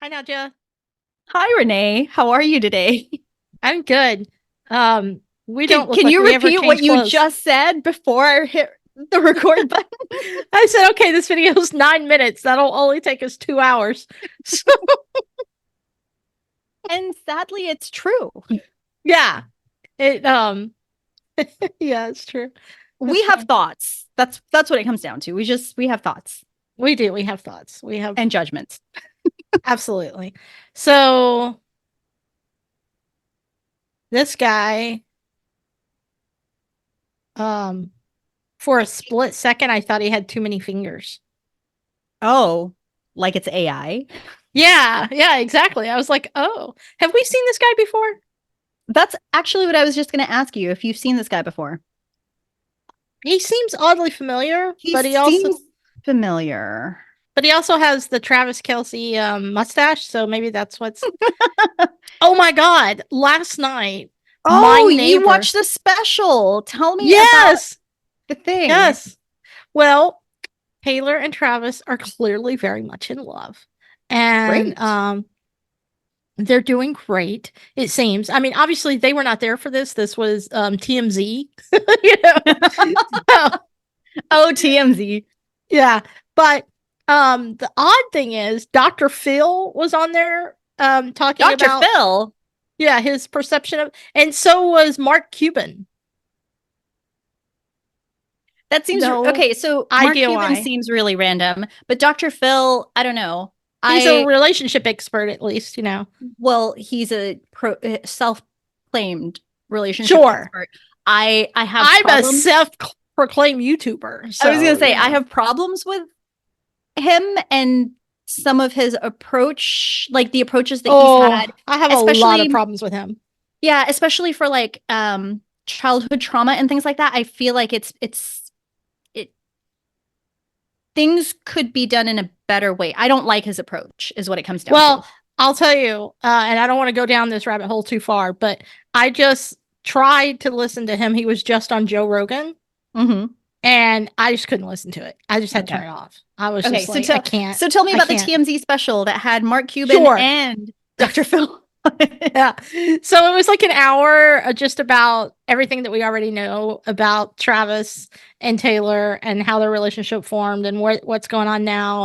Hi, Nadja. Hi, Renee. How are you today? I'm good. We don't look Can like you we ever repeat what change you clothes. just said before I hit the record button? I said, okay, this video is 9 minutes. That'll only take us 2 hours. So, And sadly, it's true. yeah, it, yeah, it's true. We It's have fine. thoughts. That's what it comes down to. We have thoughts We do. We have thoughts. We have and judgments. absolutely. So, this guy, um, for a split second, I thought he had too many fingers. Oh, like it's AI. Yeah, yeah, exactly. I was like, oh, have we seen this guy before? That's actually what I was just going to ask you if you've seen this guy before. He seems oddly familiar, He but he also seems familiar. But he also has the Travis Kelsey mustache, so maybe that's what's. Oh my God! Last night, my Oh, you neighbor. watched the special. Tell me about Yes, the thing. yes. Well, Taylor and Travis are clearly very much in love, and Great. they're doing great. It seems. I mean, obviously they were not there for this. This was TMZ, you know. So, Oh, TMZ. yeah, but the odd thing is, Dr. Phil was on there talking Dr. about. Phil. Yeah, his perception of, and so was Mark Cuban. That seems No okay. So Mark idea Cuban why. seems really random, but Dr. Phil, I don't know. He's a I relationship expert, at least, you know. well, he's a self-claimed relationship Sure. expert. I have I'm a problems. self-proclaimed YouTuber, I was gonna so say you I know. have problems with him and some of his approach, like the approaches that he's Oh, had, I have a lot of especially problems with him. yeah, especially for like childhood trauma and things like that. I feel like it things could be done in a better way. I don't like his approach, is what it comes down to. Well, I'll tell you, and I don't want to go down this rabbit hole too far, but I just tried to listen to him. He was just on Joe Rogan, Hmm. and I just couldn't listen to it. I just had to Okay. turn it off. I was Okay. just So like, I tell can't. so tell me I about the can't. TMZ special that had Mark Cuban Sure. and Dr. Phil. Yeah. So it was like an hour just about everything that we already know about Travis and Taylor and how their relationship formed and what's going on now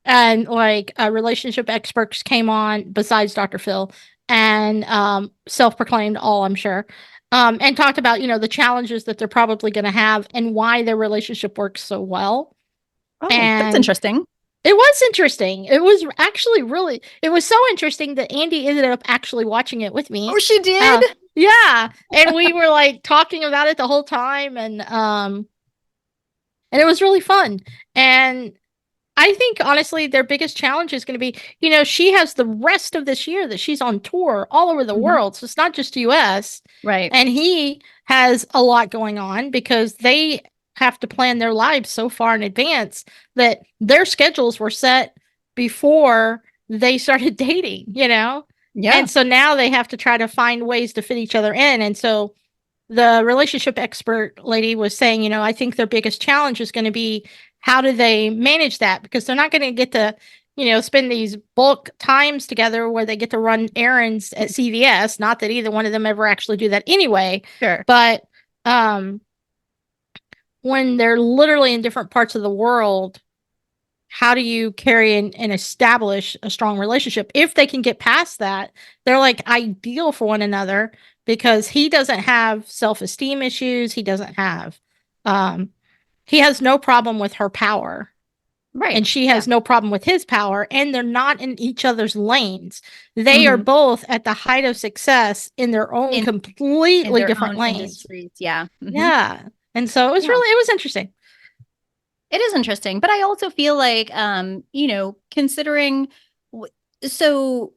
and like relationship experts came on besides Dr. Phil and self-proclaimed all I'm sure. And talked about, the challenges that they're probably going to have and why their relationship works so well. Oh, that's And interesting. it was interesting. It was actually really it was so interesting that Andy ended up actually watching it with me. Oh, she did? Uh yeah, and we were like talking about it the whole time and it was really fun. And I think honestly their biggest challenge is going to be, she has the rest of this year that she's on tour all over the Mhm. world. So it's not just US. Right. And he has a lot going on because they have to plan their lives so far in advance that their schedules were set before they started dating. Yeah. And so now they have to try to find ways to fit each other in. And so the relationship expert lady was saying, I think their biggest challenge is going to be how do they manage that? Because they're not going to get to, spend these bulk times together where they get to run errands at CVS. Not that either one of them ever actually do that anyway, Sure. but um, when they're literally in different parts of the world, how do you carry and establish a strong relationship? If they can get past that, they're like ideal for one another because he doesn't have self-esteem issues. Um, he has no problem with her power Right. and she Yeah. has no problem with his power, and they're not in each other's lanes. They are Hmm. both at the height of success in their own In in completely their different own lanes. industries. Yeah. Hmm. Yeah. And so Yeah. it was interesting. It is interesting, but I also feel like considering so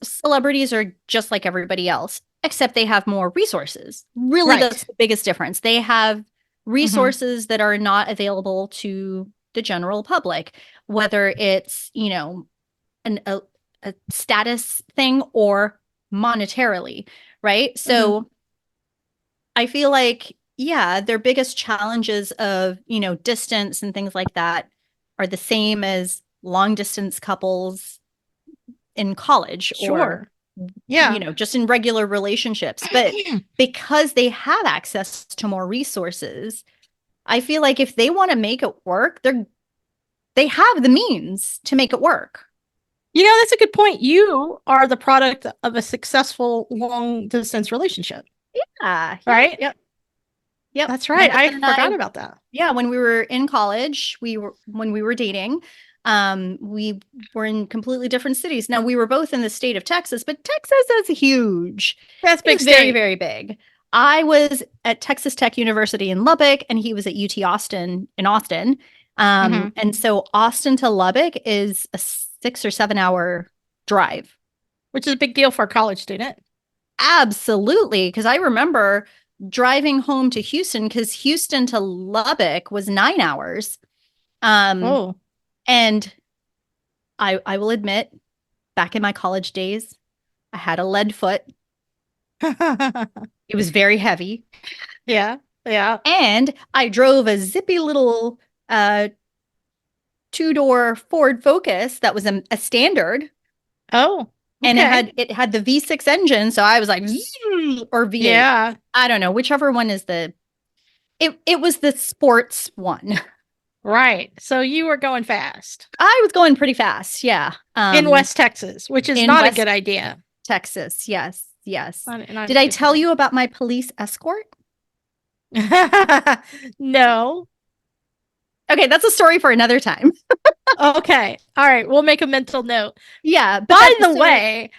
celebrities are just like everybody else, except they have more resources. Really, Right. that's the biggest difference. They have Hmm. resources that are not available to the general public, whether it's, an a status thing or monetarily, right? Hmm. So I feel like, yeah, their biggest challenges of, distance and things like that are the same as long distance couples in college or, Sure. Yeah. just in regular relationships. But because they have access to more resources, I feel like if they want to make it work, they have the means to make it work. That's a good point. You are the product of a successful long distance relationship, Yeah. right? Yep. Yep. That's My right. I husband and I, forgot about that. yeah, when we were in college, when we were dating, we were in completely different cities. Now we were both in the state of Texas, but Texas is huge. That's big It's very, state. very big. I was at Texas Tech University in Lubbock, and he was at UT Austin in Austin. And so Austin to Lubbock is a 6 or 7 hour drive. Which is a big deal for a college student. Absolutely. Because I remember driving home to Houston, because Houston to Lubbock was 9 hours. Oh. And I will admit, back in my college days, I had a lead foot. It was very heavy. Yeah. Yeah. And I drove a zippy little two-door Ford Focus that was a standard. Oh. And Okay. it had the V6 engine, so I was like, or V8. Yeah. I don't know, whichever one is it was the sports one. Right. So you were going fast I was going pretty fast, yeah. in West Texas, which is in not a West good idea. Texas, yes, yes. Not Did a I good tell thing. you about my police escort? No. Okay, that's a story for another time. Okay. All right. We'll make a mental note. Yeah, but By the way,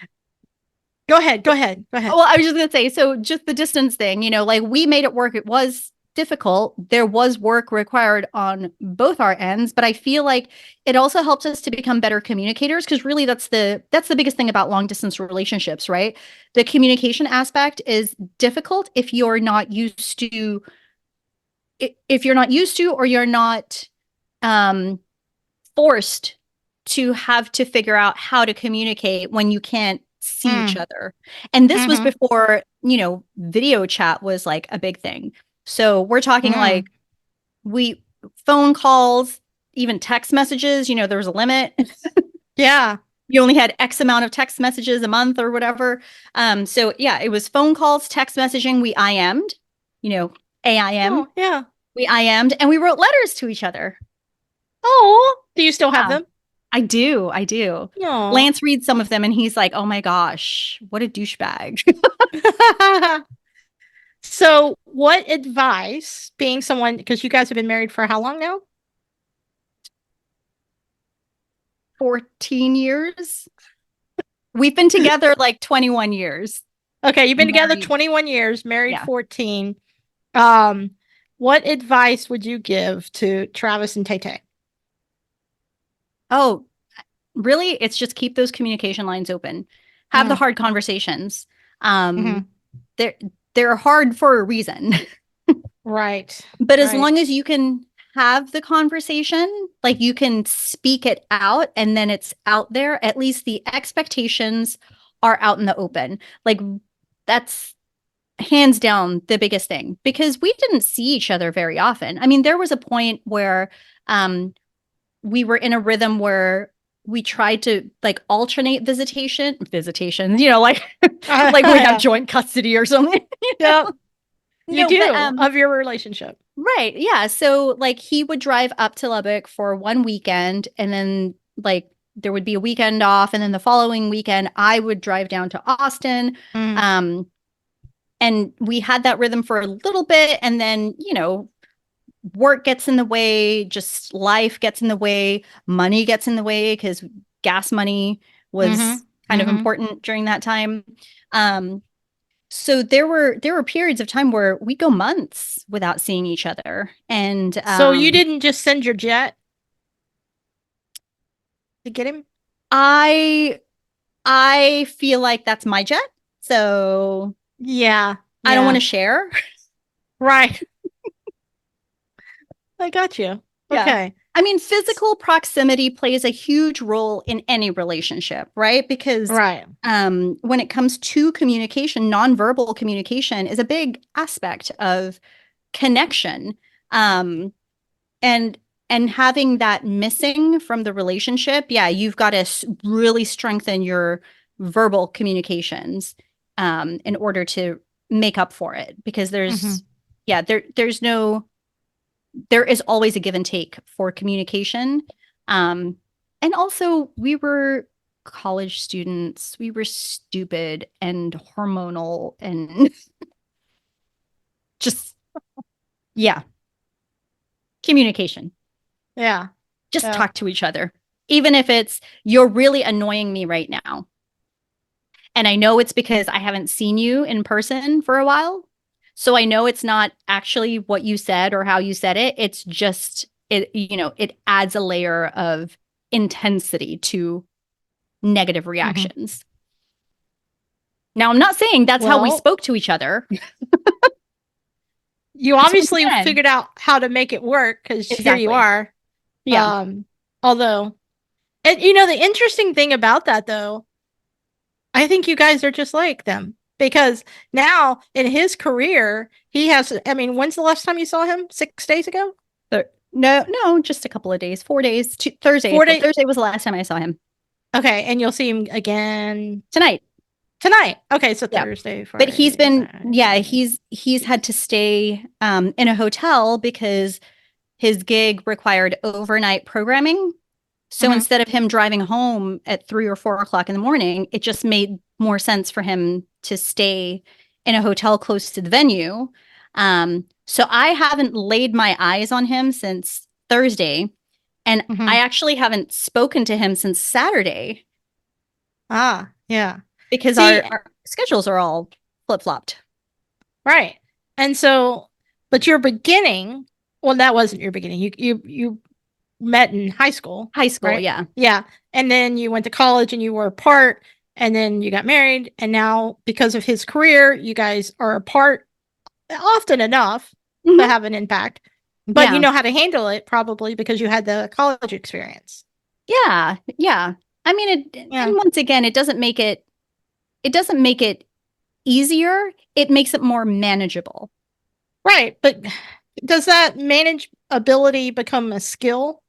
go ahead. Go ahead. Go ahead. well, I was just gonna say, so just the distance thing, like we made it work. It was difficult. There was work required on both our ends, but I feel like it also helps us to become better communicators, because really that's the biggest thing about long distance relationships, right? The communication aspect is difficult if you're not used to or you're not forced to have to figure out how to communicate when you can't see each other. And this was before, video chat was like a big thing. So we're talking like phone calls, even text messages, there was a limit. Yeah. You only had X amount of text messages a month or whatever. So yeah, it was phone calls, text messaging. We IM'd, AIM. Oh, yeah. We IM'd, and we wrote letters to each other. Oh, do you still have them? I do. No. Lance reads some of them and he's like, oh my gosh, what a douchebag. So, what advice, being someone, because you guys have been married for how long now? 14 years. We've been together like 21 years. Okay, you've been together Married. 21 years, married Yeah. 14. What advice would you give to Travis and Tay Tay? Oh, really? It's just keep those communication lines open. Have the hard conversations. They're hard for a reason. Right. But as long as you can have the conversation, like you can speak it out and then it's out there, at least the expectations are out in the open. Like that's hands down the biggest thing, because we didn't see each other very often. I mean, there was a point where we were in a rhythm where we tried to like alternate visitations, like like we have joint custody or something. Yeah. You do, but, of your relationship. Right. Yeah. So like he would drive up to Lubbock for one weekend, and then like there would be a weekend off, and then the following weekend I would drive down to Austin. And we had that rhythm for a little bit, and then, work gets in the way, just life gets in the way, money gets in the way, because gas money was kind of important during that time. So there were periods of time where we'd go months without seeing each other. And so you didn't just send your jet to get him? I feel like that's my jet. So Yeah. I don't want to share. Right. I got you. Yeah. Okay. I mean, physical proximity plays a huge role in any relationship, right? Because when it comes to communication, nonverbal communication is a big aspect of connection. And and having that missing from the relationship, yeah, you've got to really strengthen your verbal communications in order to make up for it, because yeah, there is always a give and take for communication. And also, we were college students. We were stupid and hormonal and just, yeah, communication. Yeah. Just talk to each other. Even if it's, you're really annoying me right now. And I know it's because I haven't seen you in person for a while. So I know it's not actually what you said or how you said it. It's just, it adds a layer of intensity to negative reactions. Mm-hmm. Now, I'm not saying that's how we spoke to each other. You obviously figured out how to make it work, because here you are. Yeah. Although, and the interesting thing about that, though, I think you guys are just like them, because now in his career, he has, I mean, when's the last time you saw him? 6 days ago? No, just a couple of days, 4 days. Thursday. Thursday was the last time I saw him. Okay. And you'll see him again tonight. Okay. So Thursday, Friday. But he's been, he's had to stay in a hotel because his gig required overnight programming. So instead of him driving home at 3 or 4 o'clock in the morning, it just made more sense for him to stay in a hotel close to the venue. So I haven't laid my eyes on him since Thursday, and I actually haven't spoken to him since Saturday. Yeah. Because our schedules are all flip-flopped. Right. And so, but your beginning, well, that wasn't your beginning. You met in high school. Right? Yeah. Yeah. And then you went to college and you were apart, and then you got married. And now, because of his career, you guys are apart often enough to have an impact. But you know how to handle it, probably because you had the college experience. Yeah. Yeah. I mean, and once again, it doesn't make it easier. It makes it more manageable. Right. But does that manageability become a skill?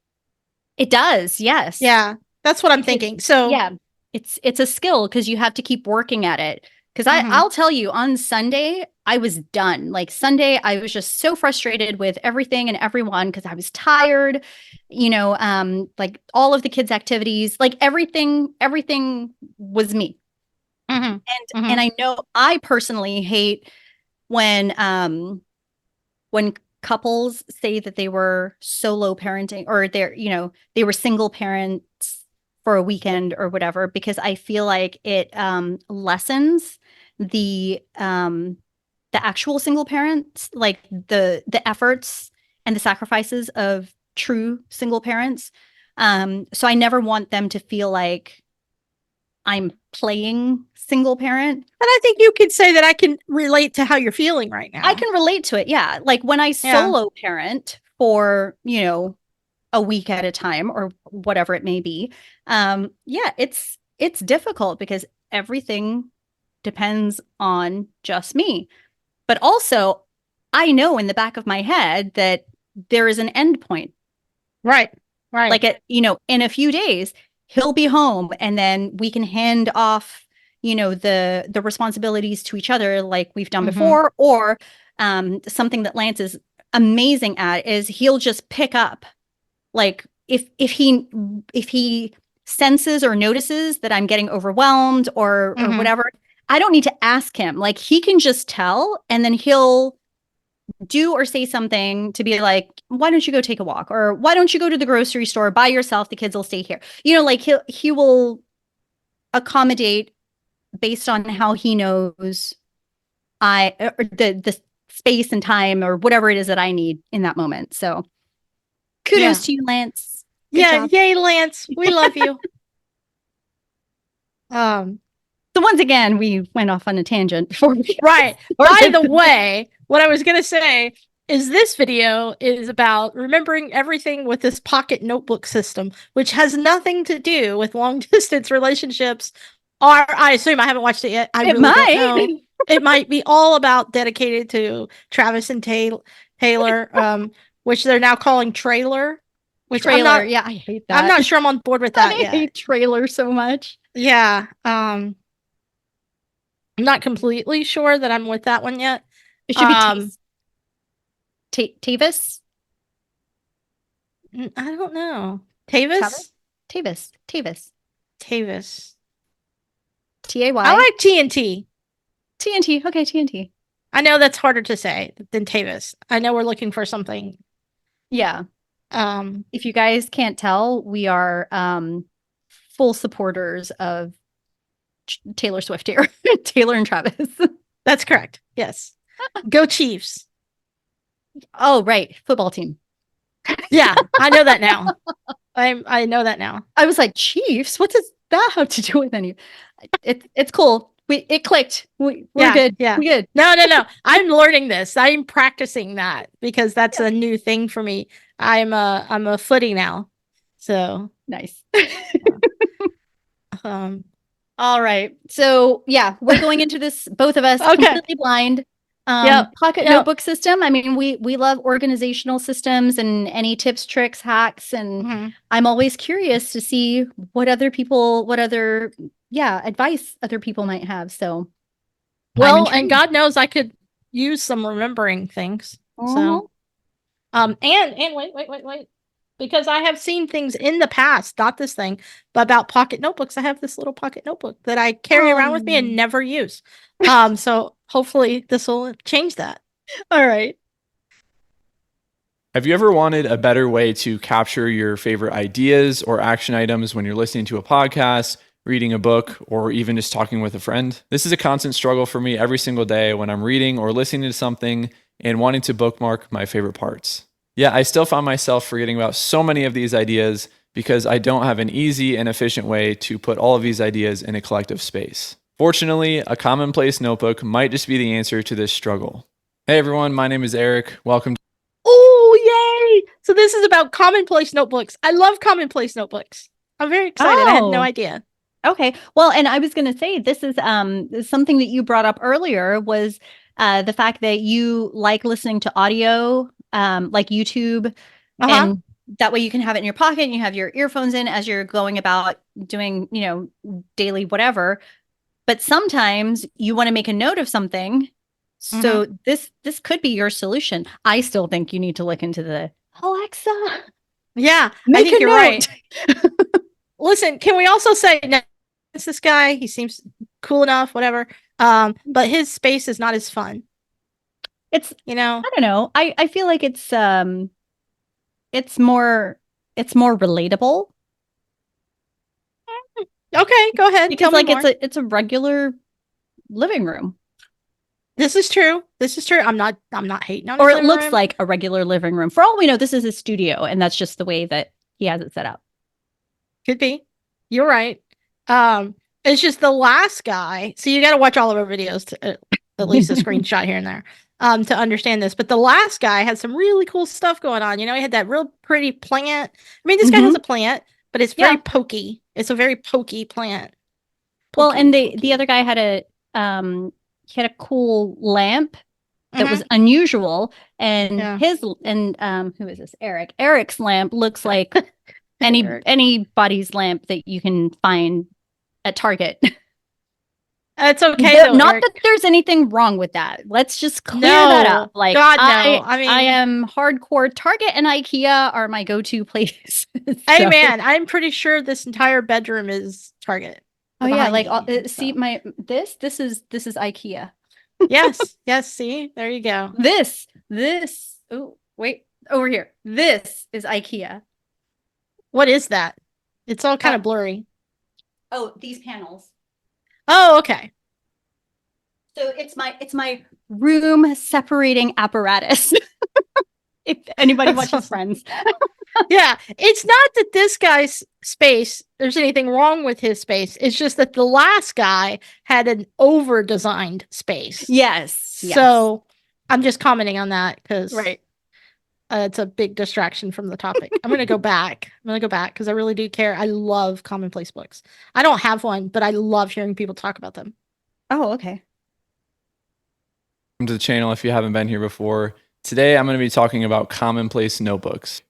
It does. Yes. Yeah. That's what I'm thinking. So yeah, it's a skill, because you have to keep working at it. Because I'll tell you, on Sunday, I was done. Like Sunday, I was just so frustrated with everything and everyone, because I was tired, like all of the kids' activities, like everything was me. And I know I personally hate when couples say that they were solo parenting, or they were single parents for a weekend or whatever, because I feel like it lessens the actual single parents, like the efforts and the sacrifices of true single parents. So I never want them to feel like I'm playing single parent. And I think you could say that I can relate to how you're feeling right now. I can relate to it. Yeah. Like when I solo parent for, a week at a time or whatever it may be. It's difficult because everything depends on just me. But also, I know in the back of my head that there is an end point. Right. Like in a few days, he'll be home, and then we can hand off, the responsibilities to each other like we've done before. Or something that Lance is amazing at is he'll just pick up. Like if he senses or notices that I'm getting overwhelmed or whatever, I don't need to ask him. Like he can just tell, and then he'll do or say something to be like, why don't you go take a walk? Or why don't you go to the grocery store by yourself? The kids will stay here. Like he will accommodate based on how he knows the space and time or whatever it is that I need in that moment. So kudos to you, Lance. Good job. Yay, Lance. We love you. So once again, we went off on a tangent before we Right. By the way, what I was going to say is this video is about remembering everything with this pocket notebook system, which has nothing to do with long distance relationships. Or I assume, I haven't watched it yet. I really don't know. It might be all about dedicated to Travis and Taylor, which they're now calling Trailer. which Trailer. Yeah, I hate that. I'm not sure I'm on board with that I yet. hate trailer so much. Yeah. I'm not completely sure that I'm with that one yet. It should be Tavis. I don't know. Tavis? Tavis. Tavis. Tay. I like TNT. TNT. Okay, TNT. I know that's harder to say than Tavis. I know we're looking for something. Yeah. If you guys can't tell, we are full supporters of Taylor Swift here. Taylor and Travis. That's correct. Yes. Go Chiefs. Oh, right. Football team. Yeah, I know that now. I know that now. I was like, Chiefs? What does that have to do with any? It's cool. It clicked. We're good. Yeah. We're good. No. I'm learning this. I'm practicing that because that's a new thing for me. I'm a footy now. So nice. All right. So yeah, we're going into this, both of us, completely blind. Pocket notebook system. I mean, we love organizational systems and any tips, tricks, hacks, and I'm always curious to see what other advice other people might have. So, well, and God knows I could use some remembering things. So, and wait. Because I have seen things in the past, not this thing, but about pocket notebooks. I have this little pocket notebook that I carry around with me and never use. So hopefully this will change that. All right. Have you ever wanted a better way to capture your favorite ideas or action items when you're listening to a podcast, reading a book, or even just talking with a friend? This is a constant struggle for me every single day when I'm reading or listening to something and wanting to bookmark my favorite parts. Yeah, I still find myself forgetting about so many of these ideas because I don't have an easy and efficient way to put all of these ideas in a collective space. Fortunately, a Commonplace notebook might just be the answer to this struggle. Hey everyone, my name is Eric. Welcome. Oh, yay! So this is about Commonplace notebooks. I love Commonplace notebooks. I'm very excited. I had no idea. Okay. Well, and I was going to say, this is something that you brought up earlier was the fact that you like listening to audio, like YouTube, and that way you can have it in your pocket and you have your earphones in as you're going about doing, daily whatever. But sometimes you want to make a note of something. So this could be your solution. I still think you need to look into the Alexa. Yeah, I think you're right. Listen, can we also say, no, it's this guy, he seems cool enough, whatever. But his space is not as fun. It's, I don't know. I feel like it's more relatable. Okay, go ahead. Because like it's a regular living room. This is true. I'm not hating on it. Or it looks like a regular living room. For all we know, this is a studio, and that's just the way that he has it set up. Could be. You're right. It's just the last guy. So you got to watch all of our videos to at least a screenshot here and there to understand this. But the last guy had some really cool stuff going on. He had that real pretty plant. I mean, this guy has a plant, but it's very pokey. It's a very pokey plant. Well, and the other guy had a cool lamp that was unusual, and who is this? Eric. Eric's lamp looks like anybody's lamp that you can find at Target. It's okay though, not Eric. that there's anything wrong with that. Let's just clear that up. Like, God, no. I mean, I am hardcore. Target and IKEA are my go-to places. Hey man, I'm pretty sure this entire bedroom is Target. Oh yeah, like see this is IKEA. Yes. See, there you go. This. Oh wait, over here. This is IKEA. What is that? It's all kind of blurry. Oh, these panels. Oh, okay. So it's my room separating apparatus. If anybody watches Friends. Yeah, it's not that this guy's space, there's anything wrong with his space. It's just that the last guy had an over-designed space. Yes. So I'm just commenting on that because it's a big distraction from the topic. I'm going to go back. Because I really do care. I love Commonplace books. I don't have one, but I love hearing people talk about them. Oh, okay. Welcome to the channel if you haven't been here before. Today I'm going to be talking about Commonplace notebooks.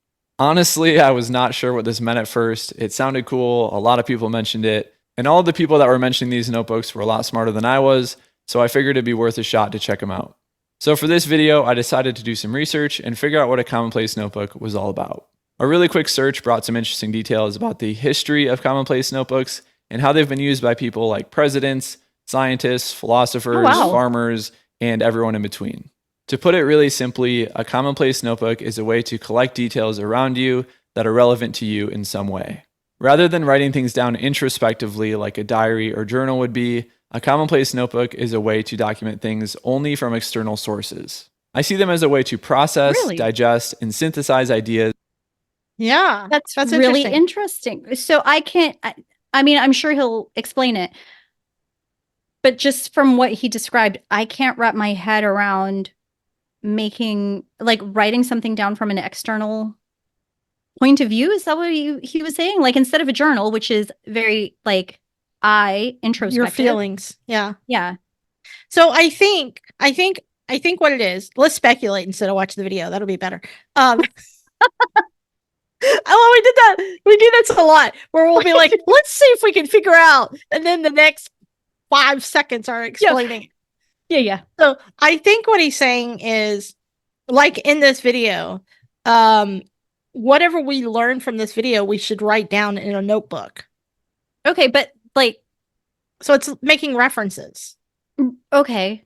Honestly, I was not sure what this meant at first. It sounded cool. A lot of people mentioned it. And all of the people that were mentioning these notebooks were a lot smarter than I was. So I figured it'd be worth a shot to check them out. So for this video, I decided to do some research and figure out what a Commonplace notebook was all about. A really quick search brought some interesting details about the history of Commonplace notebooks and how they've been used by people like presidents, scientists, philosophers, farmers, and everyone in between. To put it really simply, a Commonplace notebook is a way to collect details around you that are relevant to you in some way. Rather than writing things down introspectively like a diary or journal would be, a Commonplace notebook is a way to document things only from external sources. I see them as a way to process, digest, and synthesize ideas. Yeah, that's really interesting. So I mean, I'm sure he'll explain it. But just from what he described, I can't wrap my head around writing something down from an external point of view. Is that what he was saying? Like, instead of a journal, which is very introspective. Your feelings. Yeah. Yeah. So I think what it is, let's speculate instead of watch the video. That'll be better. Oh, we do this a lot where we'll be like, let's see if we can figure out. And then the next 5 seconds are explaining. Yeah. So I think what he's saying is, like in this video, whatever we learn from this video, we should write down in a notebook. Okay, but so it's making references. Okay.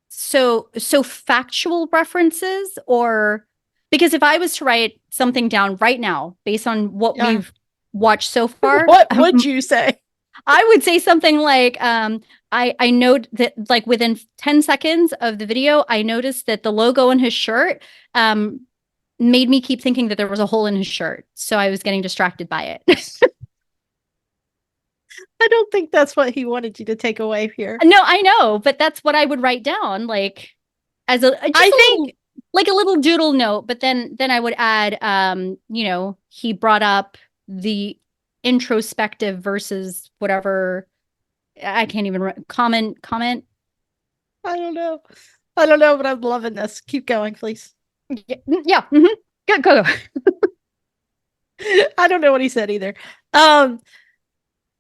So factual references, or because if I was to write something down right now based on what we've watched so far, what would you say? I would say something like, I know that within 10 seconds of the video, I noticed that the logo on his shirt made me keep thinking that there was a hole in his shirt. So I was getting distracted by it. I don't think that's what he wanted you to take away here. No, I know, but that's what I would write down, as a little doodle note. But then I would add, he brought up the introspective versus whatever. I can't even comment. I don't know, but I'm loving this. Keep going, please. Yeah. Mm-hmm. Go. I don't know what he said either.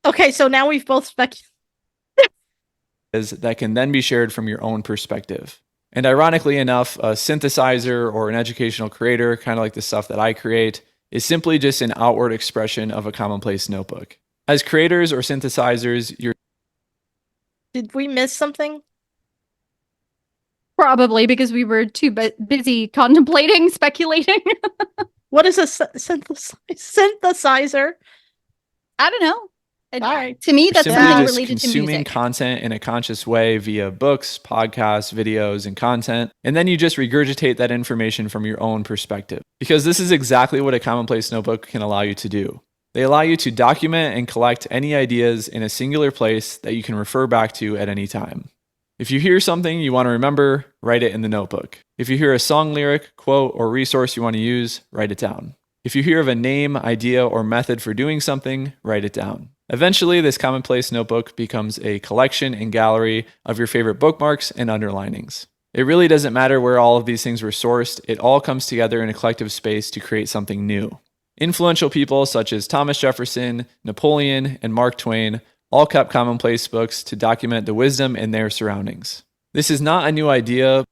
Okay, so now we've both speculated. That can then be shared from your own perspective. And ironically enough, a synthesizer or an educational creator, kind of like the stuff that I create, is simply just an outward expression of a Commonplace notebook. As creators or synthesizers, Did we miss something? Probably because we were too busy contemplating, speculating. What is a synthesizer? I don't know. All right. To me, that's something related to music. Consuming content in a conscious way via books, podcasts, videos, and content. And then you just regurgitate that information from your own perspective. Because this is exactly what a Commonplace notebook can allow you to do. They allow you to document and collect any ideas in a singular place that you can refer back to at any time. If you hear something you want to remember, write it in the notebook. If you hear a song lyric, quote, or resource you want to use, write it down. If you hear of a name, idea, or method for doing something, write it down. Eventually, this Commonplace notebook becomes a collection and gallery of your favorite bookmarks and underlinings. It really doesn't matter where all of these things were sourced, it all comes together in a collective space to create something new. Influential people such as Thomas Jefferson, Napoleon, and Mark Twain all kept Commonplace books to document the wisdom in their surroundings. This is not a new idea.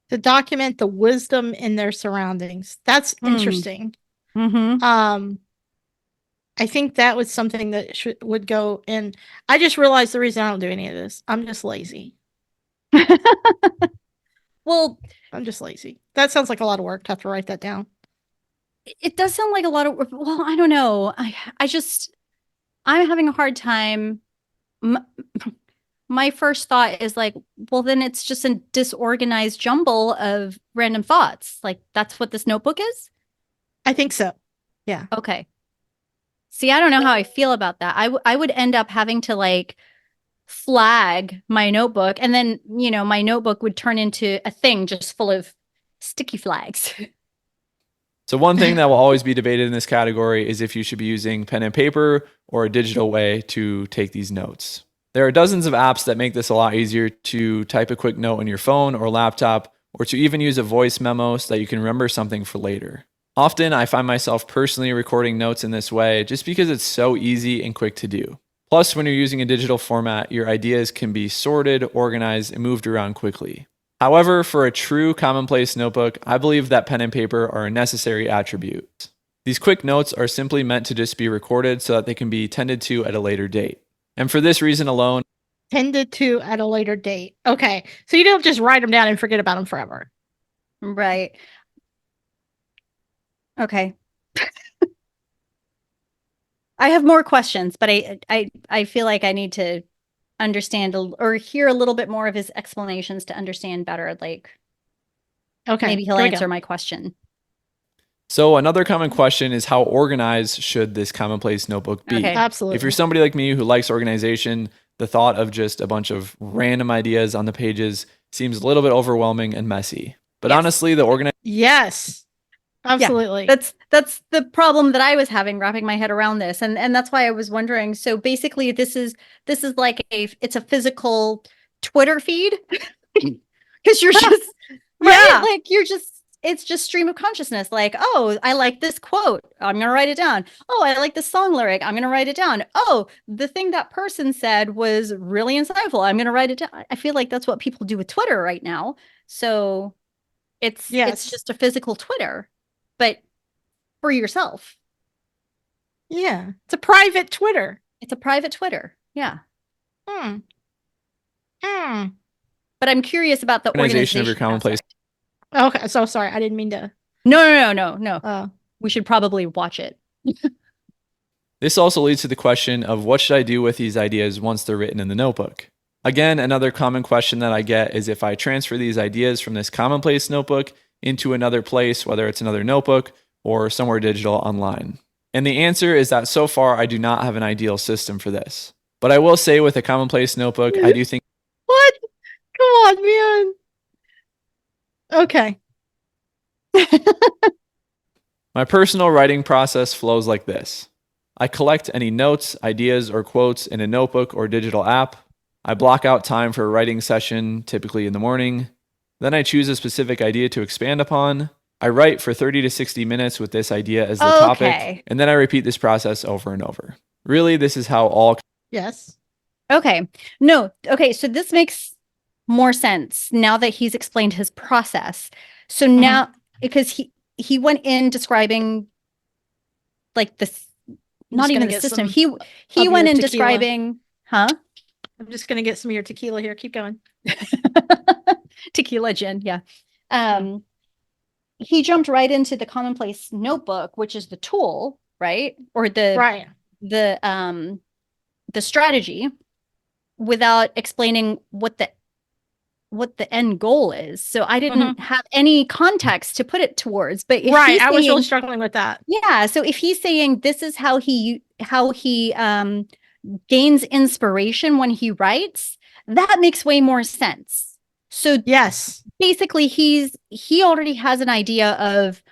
To document the wisdom in their surroundings. That's interesting. Mm-hmm. I think that was something that would go in. I just realized the reason I don't do any of this. I'm just lazy. Well, I'm just lazy. That sounds like a lot of work to have to write that down. It does sound like a lot of work. Well, I don't know. I'm having a hard time. My first thought is well, then it's just a disorganized jumble of random thoughts. That's what this notebook is? I think so. Yeah. Okay. See, I don't know how I feel about that. I would end up having to flag my notebook, and then, my notebook would turn into a thing just full of sticky flags. So one thing that will always be debated in this category is if you should be using pen and paper or a digital way to take these notes. There are dozens of apps that make this a lot easier to type a quick note on your phone or laptop, or to even use a voice memo so that you can remember something for later. Often I find myself personally recording notes in this way just because it's so easy and quick to do. Plus, when you're using a digital format, your ideas can be sorted, organized, and moved around quickly. However, for a true commonplace notebook, I believe that pen and paper are a necessary attribute. These quick notes are simply meant to just be recorded so that they can be tended to at a later date. And for this reason alone, Tended to at a later date. Okay. So you don't just write them down and forget about them forever. Right. Okay. I have more questions, but I feel like I need to understand or hear a little bit more of his explanations to understand better. Like, Okay. maybe he'll here we go. answer my question. so another common question is how organized should this commonplace notebook be? Okay. Absolutely. If you're somebody like me who likes organization, the thought of just a bunch of random ideas on the pages seems a little bit overwhelming and messy. But Yes. honestly, the organization Yes. Absolutely. That's the problem that I was having wrapping my head around this. And that's why I was wondering. So basically this is like it's a physical Twitter feed. Because you're just right? Yeah. Like it's just stream of consciousness. Like, oh, I like this quote. I'm gonna write it down. Oh, I like this song lyric. I'm gonna write it down. Oh, the thing that person said was really insightful. I'm gonna write it down. I feel like that's what people do with Twitter right now. So it's Yes. just a physical Twitter, but for yourself. Yeah. It's a private Twitter. It's a private Twitter. Yeah. Hmm. Hmm. But I'm curious about the organization of your commonplace. aspect. Okay. So sorry. I didn't mean to. No. We should probably watch it. This also leads to the question of what should I do with these ideas once they're written in the notebook? Again, another common question that I get is if I transfer these ideas from this commonplace notebook into another place, whether it's another notebook or somewhere digital online. And the answer is that so far I do not have an ideal system for this. But I will say with a commonplace notebook, I do think What? Come on, man. Okay. my personal writing process flows like this. I collect any notes, ideas, or quotes in a notebook or digital app. I block out time for a writing session, typically in the morning. Then I choose a specific idea to expand upon. I write for 30 to 60 minutes with this idea as the topic, and then I repeat this process over and over. Really, this is how all... Yes. Okay. No. Okay. So this makes more sense now that he's explained his process. So now, because he went in describing like this, not even the system. He went in describing, huh? I'm just gonna get some of your tequila here. Keep going. Tequila gin, yeah. He jumped right into the commonplace notebook, which is the tool, right? Or the strategy, without explaining what the end goal is. So I didn't have any context to put it towards. But if I was really struggling with that. Yeah. So if he's saying this is how he gains inspiration when he writes, that makes way more sense. So yes, basically he already has an idea of,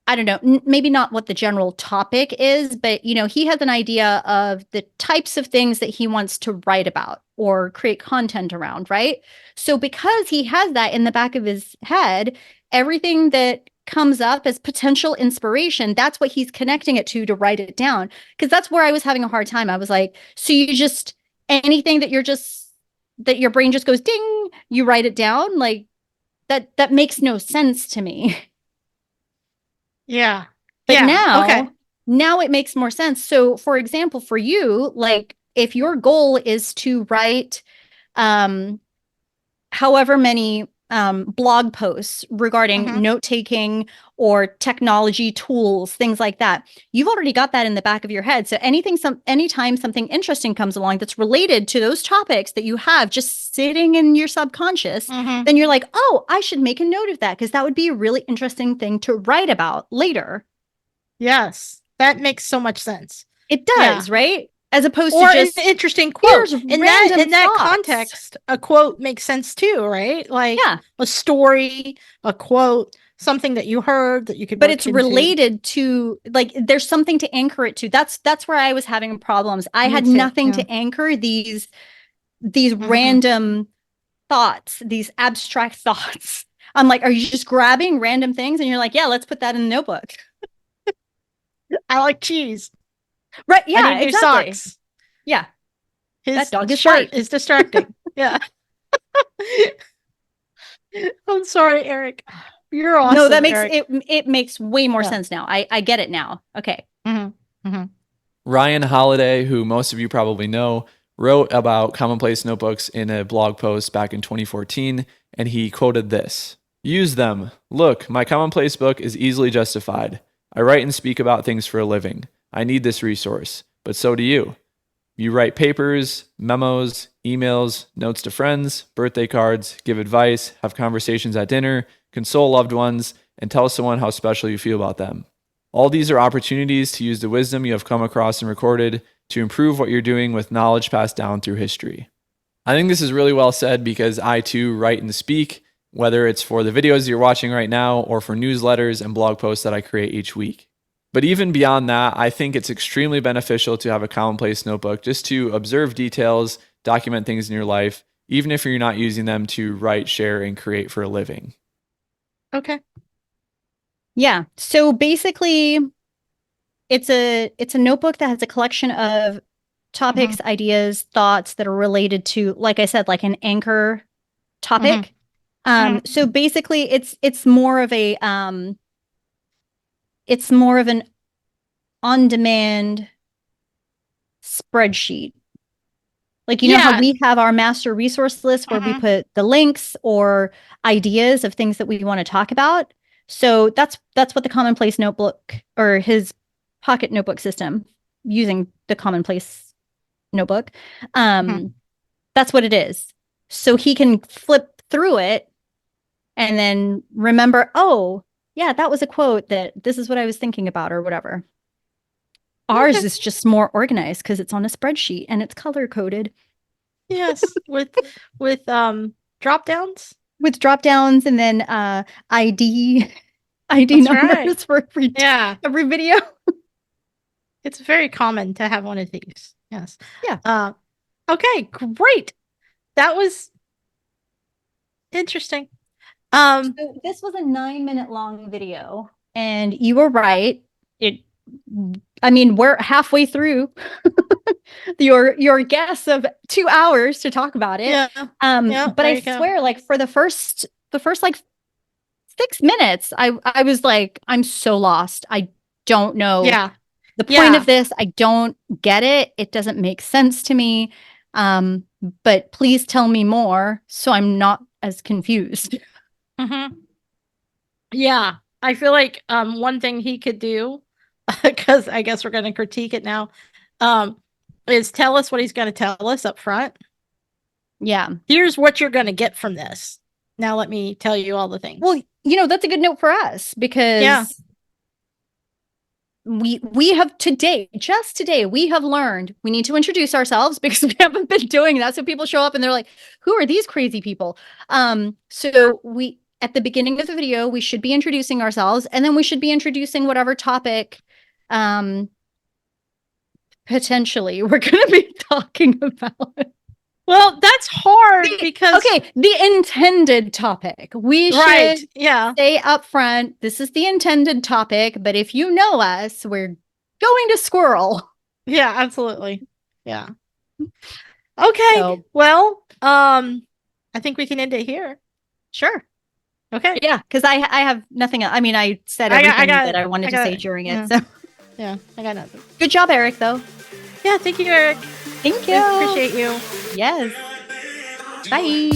I don't know, maybe not what the general topic is, but he has an idea of the types of things that he wants to write about or create content around, right? So because he has that in the back of his head, everything that comes up as potential inspiration, that's what he's connecting it to write it down. Because that's where I was having a hard time. I was like, so you just, anything that that your brain just goes ding, you write it down? Like that makes no sense to me. Yeah. But now it makes more sense. So for example, for you, like if your goal is to write however many blog posts regarding note-taking or technology tools, things like that, you've already got that in the back of your head. So anytime something interesting comes along that's related to those topics that you have just sitting in your subconscious, then you're like, oh, I should make a note of that because that would be a really interesting thing to write about later. Yes, that makes so much sense. It does, right? As opposed to just an interesting quote. In that thoughts. context, a quote makes sense too, right? Like a story, a quote, something that you heard that you could. But it's related to, like, there's something to anchor it to. That's where I was having problems. I had nothing to anchor these random thoughts, these abstract thoughts. I'm like, are you just grabbing random things? And you're like, yeah, let's put that in the notebook. I like cheese. Right. I Yeah, need new exactly. socks. Yeah. His That dog is shirt white. is distracting. Yeah. I'm sorry, Eric. You're awesome. No, that makes Eric. it makes way more Yeah. sense now. I get it now. Okay. Ryan Holiday, who most of you probably know, wrote about Commonplace notebooks in a blog post back in 2014, and he quoted this: "Use them. Look, my Commonplace book is easily justified. I write and speak about things for a living. I need this resource, but so do you. You write papers, memos, emails, notes to friends, birthday cards, give advice, have conversations at dinner, console loved ones, and tell someone how special you feel about them. All these are opportunities to use the wisdom you have come across and recorded to improve what you're doing with knowledge passed down through history." I think this is really well said because I too write and speak, whether it's for the videos you're watching right now or for newsletters and blog posts that I create each week. But even beyond that, I think it's extremely beneficial to have a Commonplace notebook just to observe details, document things in your life, even if you're not using them to write, share, and create for a living. Okay. Yeah. So basically, it's a notebook that has a collection of topics, ideas, thoughts that are related to, like I said, like an anchor topic. So basically, it's more of an on-demand spreadsheet. Like, you know how we have our master resource list where we put the links or ideas of things that we want to talk about. So that's what the Commonplace notebook, or his pocket notebook system using the Commonplace notebook, that's what it is. So he can flip through it and then remember, oh, yeah, that was a quote, that this is what I was thinking about, or whatever. Ours is just more organized because it's on a spreadsheet and it's color coded. Yes, with drop downs. With drop downs and then ID That's numbers right. for every video. It's very common to have one of these. Yes. Yeah. Okay, great. That was interesting. So this was a 9-minute long video, and you were right. We're halfway through your guess of 2 hours to talk about it. Yeah. But I swear, like, for the first like 6 minutes, I was like, I'm so lost. I don't know the point of this. I don't get it. It doesn't make sense to me. But please tell me more so I'm not as confused. Yeah, I feel like one thing he could do, because I guess we're going to critique it now, is tell us what he's going to tell us up front. Yeah. Here's what you're going to get from this. Now let me tell you all the things. Well, that's a good note for us, because we have just today, we have learned we need to introduce ourselves, because we haven't been doing that. So people show up and they're like, who are these crazy people? So we, at the beginning of the video, we should be introducing ourselves, and then we should be introducing whatever topic potentially we're going to be talking about. Well, that's hard because the intended topic. We should say up front, this is the intended topic, but if you know us, we're going to squirrel. Yeah, absolutely. Yeah. Okay. So, well, I think we can end it here. Sure. Okay. Yeah, because I have nothing else. I mean, I said everything that I wanted to say during it. So yeah, I got nothing. Good job, Eric, though. Yeah, thank you, Eric. Thank you. I appreciate you. Yes. Bye.